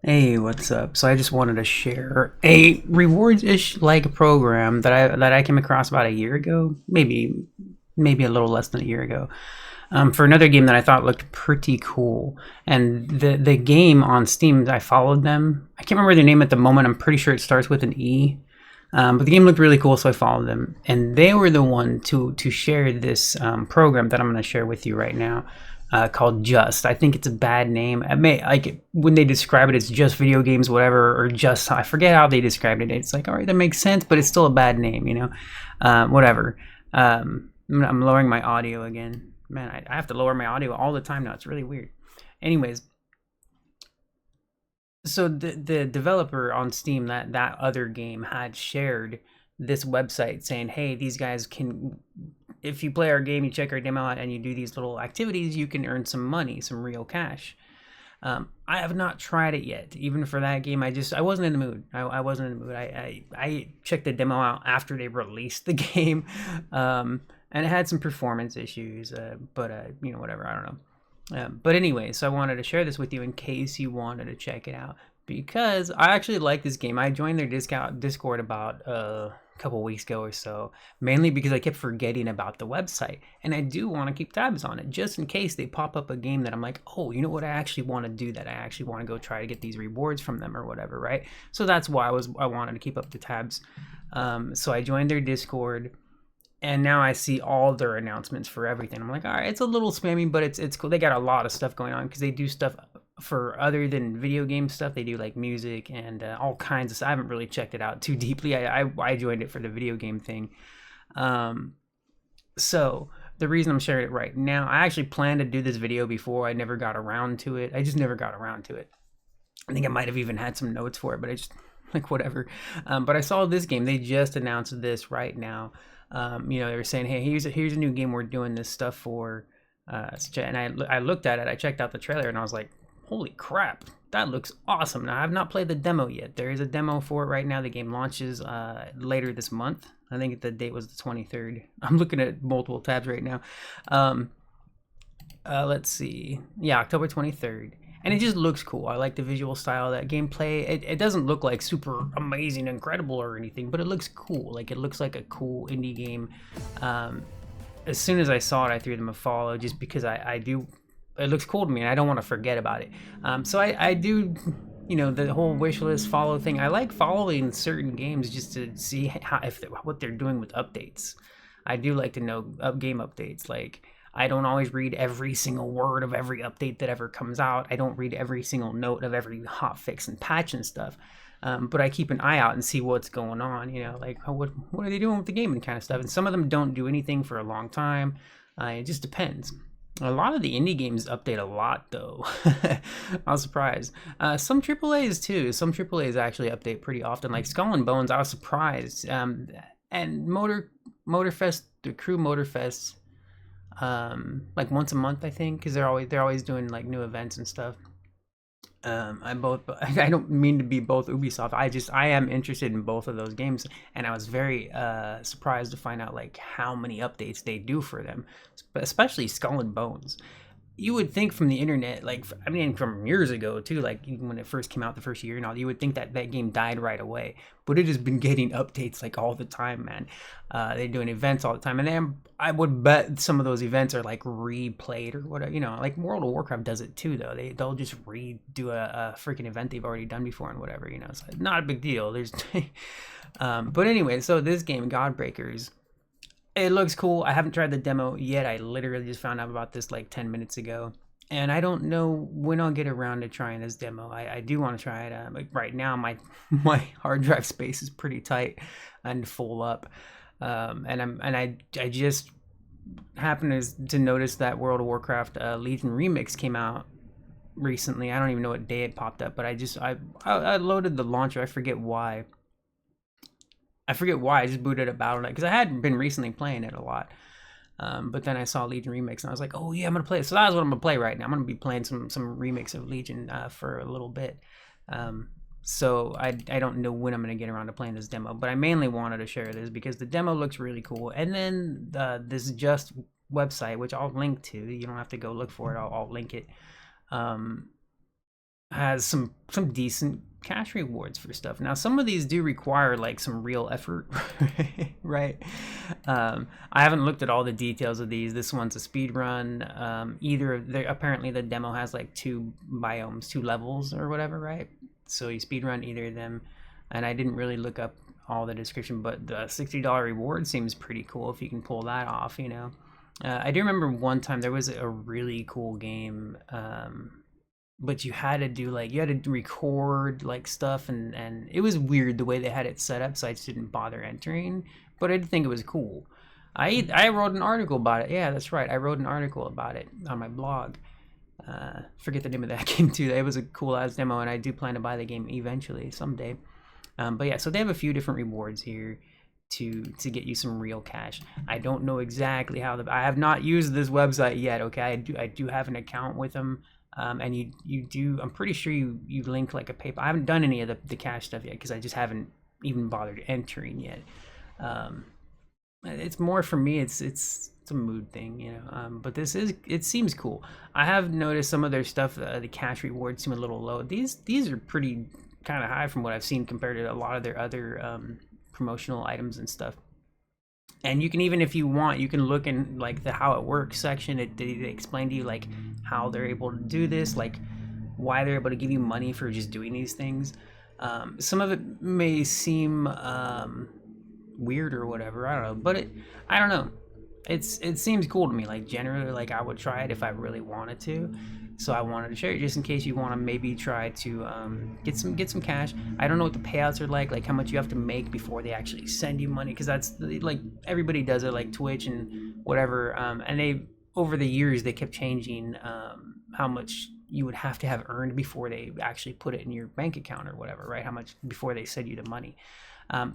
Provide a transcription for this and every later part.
Hey, what's up? So I just wanted to share a rewards-ish like program that I came across about a year ago, maybe a little less than a year ago, for another game that I thought looked pretty cool. And the game on Steam, I followed them. I can't remember their name at the moment. I'm pretty sure it starts with an E. But the game looked really cool, so I followed them, and they were the one to share this program that I'm going to share with you right now, called Just. I think it's a bad name. I may like when they describe it, it's just video games, whatever, or just I forget how they described it. It's like, all right, that makes sense, but it's still a bad name, whatever. I'm lowering my audio again. Man, I have to lower my audio all the time now. It's really weird. Anyways, so the developer on Steam that other game had shared this website saying, hey, these guys can, if you play our game, you check our demo out, and you do these little activities, you can earn some money, some real cash. I have not tried it yet. Even for that game, I wasn't in the mood. I wasn't in the mood. I checked the demo out after they released the game, and it had some performance issues. But whatever. I don't know. But anyway, so I wanted to share this with you in case you wanted to check it out, because I actually like this game. I joined their Discord about a couple weeks ago or so, mainly because I kept forgetting about the website, and I do want to keep tabs on it just in case they pop up a game that I'm like, oh, you know what, I actually want to do that. I actually want to go try to get these rewards from them or whatever, right? So that's why I wanted to keep up the tabs. So I joined their Discord, and now I see all their announcements for everything. I'm like, all right, it's a little spammy, but it's cool. They got a lot of stuff going on because they do stuff for other than video game stuff. They do like music and all kinds of stuff. I haven't really checked it out too deeply. I joined it for the video game thing. So the reason I'm sharing it right now, I actually planned to do this video before. I never got around to it. I just never got around to it. I think I might have even had some notes for it, but I just like whatever. But I saw this game. They just announced this right now. They were saying, hey, here's a new game we're doing this stuff for. And I looked at it. I checked out the trailer, and I was like, holy crap, that looks awesome. Now, I have not played the demo yet. There is a demo for it right now. The game launches later this month. I think the date was the 23rd. I'm looking at multiple tabs right now. Let's see. Yeah, October 23rd. And it just looks cool. I like the visual style, that gameplay. It doesn't look like super amazing, incredible or anything, but it looks cool. Like, it looks like a cool indie game. As soon as I saw it, I threw them a follow just because I do. It looks cool to me, and I don't want to forget about it. So I do, the whole wish list follow thing. I like following certain games just to see what they're doing with updates. I do like to know game updates. Like, I don't always read every single word of every update that ever comes out. I don't read every single note of every hot fix and patch and stuff. But I keep an eye out and see what's going on. Like, what are they doing with the game and kind of stuff. And some of them don't do anything for a long time. It just depends. A lot of the indie games update a lot, though. I was surprised. Some AAAs too. Some AAAs actually update pretty often. Like Skull and Bones, I was surprised. And Motorfest, the Crew Motorfest, like once a month, I think, because they're always doing like new events and stuff. I don't mean to be both Ubisoft. I am interested in both of those games, and I was very surprised to find out like how many updates they do for them, especially Skull and Bones. You would think from the internet, like, I mean, from years ago too, like even when it first came out the first year and all, you would think that game died right away, but it has been getting updates like all the time, man. They're doing events all the time, and then I would bet some of those events are like replayed or whatever. Like World of Warcraft does it too, though. They'll just redo a freaking event they've already done before and whatever. So it's not a big deal. There's, but anyway, so this game, Godbreakers. It looks cool. I haven't tried the demo yet. I literally just found out about this like 10 minutes ago. And I don't know when I'll get around to trying this demo. I do want to try it. Like right now, my hard drive space is pretty tight and full up. I just happened to notice that World of Warcraft Legion Remix came out recently. I don't even know what day it popped up, but I loaded the launcher. I forget why. I just booted up Battle.net because I had been recently playing it a lot. But then I saw Legion Remix and I was like, oh yeah, I'm going to play it. So that's what I'm going to play right now. I'm going to be playing some remix of Legion for a little bit. So I don't know when I'm going to get around to playing this demo, but I mainly wanted to share this because the demo looks really cool. And then this Just website, which I'll link to. You don't have to go look for it. I'll link it. has some decent cash rewards for stuff. Now some of these do require like some real effort, right? I haven't looked at all the details of these. This one's a speed run. Either of the, apparently the demo has like 2 biomes, 2 levels or whatever, right? So you speed run either of them, and I didn't really look up all the description, but the $60 reward seems pretty cool if you can pull that off, you know. I do remember one time there was a really cool game, but you had to do like, you had to record like stuff, and it was weird the way they had it set up, so I just didn't bother entering, but I did think it was cool. I wrote an article about it. Yeah, that's right, I wrote an article about it on my blog. Forget the name of that game too. It was a cool ass demo, and I do plan to buy the game eventually someday. But yeah, so they have a few different rewards here to get you some real cash. I don't know exactly how I have not used this website yet. Okay, I do have an account with them, and you do. I'm pretty sure you link like a PayPal. I haven't done any of the cash stuff yet because I just haven't even bothered entering yet. It's more for me. It's a mood thing, you know. But it seems cool. I have noticed some of their stuff. The cash rewards seem a little low. These are pretty kind of high from what I've seen compared to a lot of their other promotional items and stuff. And you can, even if you want, you can look in like the how it works section. They explain to you like how they're able to do this, like why they're able to give you money for just doing these things. Some of it may seem weird or whatever, I don't know, but I don't know, it seems cool to me. Like generally, like I would try it if I really wanted to, so I wanted to share it just in case you want to maybe try to get some cash. I don't know what the payouts are like how much you have to make before they actually send you money, because that's like everybody does it, like Twitch and whatever, and they, over the years, they kept changing how much you would have to have earned before they actually put it in your bank account or whatever, right? How much before they send you the money.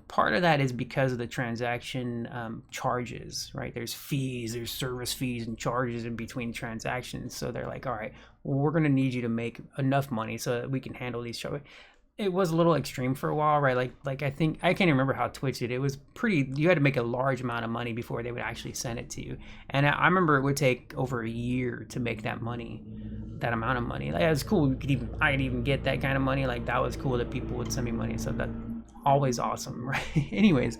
Part of that is because of the transaction charges, right? There's fees, there's service fees and charges in between transactions. So they're like, all right, well, we're going to need you to make enough money so that we can handle these charges. It was a little extreme for a while, right? Like I think, I can't remember how Twitch did. It was pretty, you had to make a large amount of money before they would actually send it to you. And I remember it would take over a year to make that money, that amount of money. Like, it was cool. I could even get that kind of money. Like that was cool that people would send me money. So that always awesome, right? Anyways,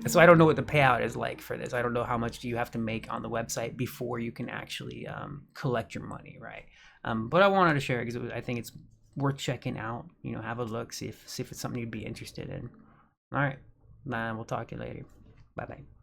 so I don't know what the payout is like for this. I don't know how much do you have to make on the website before you can actually collect your money, right? But I wanted to share it because I think it's worth checking out. You know, have a look, see if it's something you'd be interested in. All right, we'll talk to you later. Bye bye.